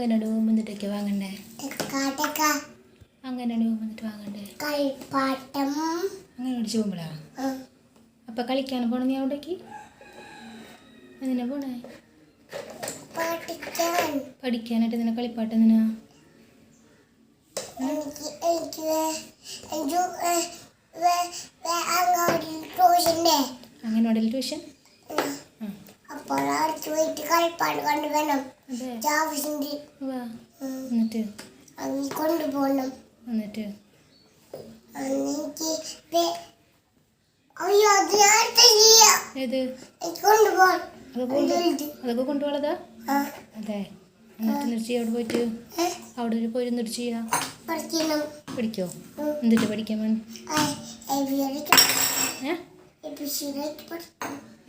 അങ്ങനെ വന്നിട്ടൊക്കെ വാങ്ങണ്ടേ? അങ്ങനെ വന്നിട്ട് വാങ്ങണ്ടേ? അങ്ങനെ അടിച്ചു പോകുമ്പോഴാ അപ്പം കളിക്കാൻ പോണ നീ അവിടേക്ക്? എന്തിനാ പോണേ? പഠിക്കാനായിട്ട് എന്തിനാ? കളിപ്പാട്ട് എന്തിനാ? അങ്ങനോടെ ട്യൂഷൻ എന്നിട്ട് കൊണ്ടുപോകണം. എന്നിട്ട് ഏത് അതൊക്കെ കൊണ്ടുപോകണതാ? അതെ. എന്നിട്ട് നിർച്ചി അവിടെ പോയിട്ട് അവിടെ പോയി എന്നിട്ട് ചെയ്യാ പഠിക്കോ? എന്നിട്ട് പഠിക്കാൻ വേണം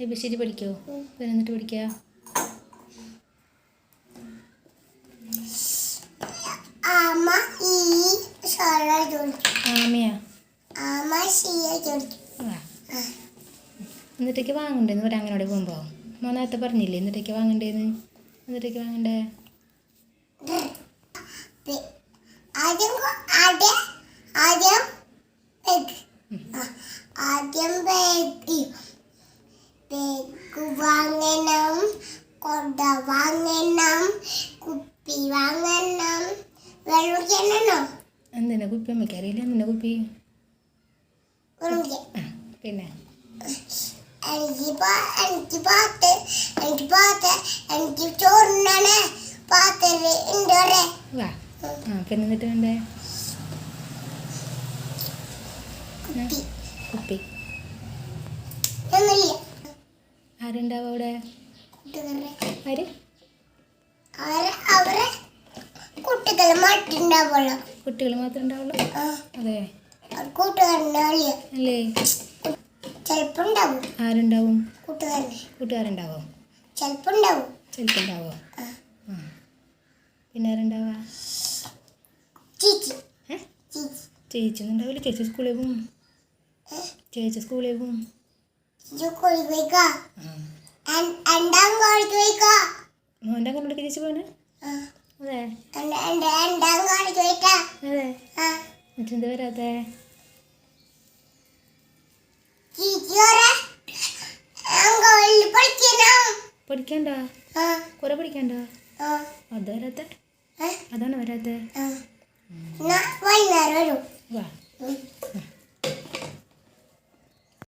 ABCD പഠിക്കോ? പിന്നെ എന്നിട്ട് പഠിക്കാ ആമയാ? എന്നിട്ടേക്ക് വാങ്ങണ്ടേന്ന് പറയാം. അങ്ങനോടെ പോകുമ്പോ നേരത്തെ പറഞ്ഞില്ലേ എന്നിട്ടേക്ക് വാങ്ങണ്ടേന്ന്? എന്നിട്ടേക്ക് വാങ്ങണ്ടേ? ആദ്യം ബാഗ് വാങ്ങണം, കൊട വാങ്ങണം, കുപ്പി വാങ്ങണം. വെള്ളം ചെല്ലണോ? എന്തിനാ കുപ്പി? അമ്മയ്ക്ക് അറിയില്ല എന്തിനാ കുപ്പി. പിന്നെ എനിക്ക് ചോറിനാണ് പാത്രം ഉണ്ടോടെ. വാ. പിന്നെ എന്നിട്ട് വേണ്ടേ? കുപ്പി. ആരുണ്ടാവും അവിടെ? ആര്? അവരെ കുട്ടികൾ മാറ്റുണ്ടാവുള്ളൂ. കുട്ടികൾ മാത്രമേ ഉണ്ടാവുള്ളൂ? അതെ. കൂട്ടുകാരനല്ലേ? അല്ലേ? ചിലപ്പോ ഉണ്ടാവും. ആരുണ്ടാവും? കൂട്ടുകാരുണ്ടാവോ? ചിലപ്പോ ഉണ്ടാവോ? പിന്നെ ആരുണ്ടാവാ? ചേച്ചി ഉണ്ടാവില്ല. ചേച്ചി സ്കൂളിൽ പോവും. മോൻ്റെ അങ്ങോട്ടേക്ക് ചേച്ചി പോണേ? അതെ. അതെ. എന്നിട്ടെന്താ വരാത്തെ? പഠിക്കണ്ട? കുറെ പഠിക്കണ്ട? അത് വരാത്തെ? അതാണ് വരാത്തെ? വൈകുന്നേരം വരും. വാ.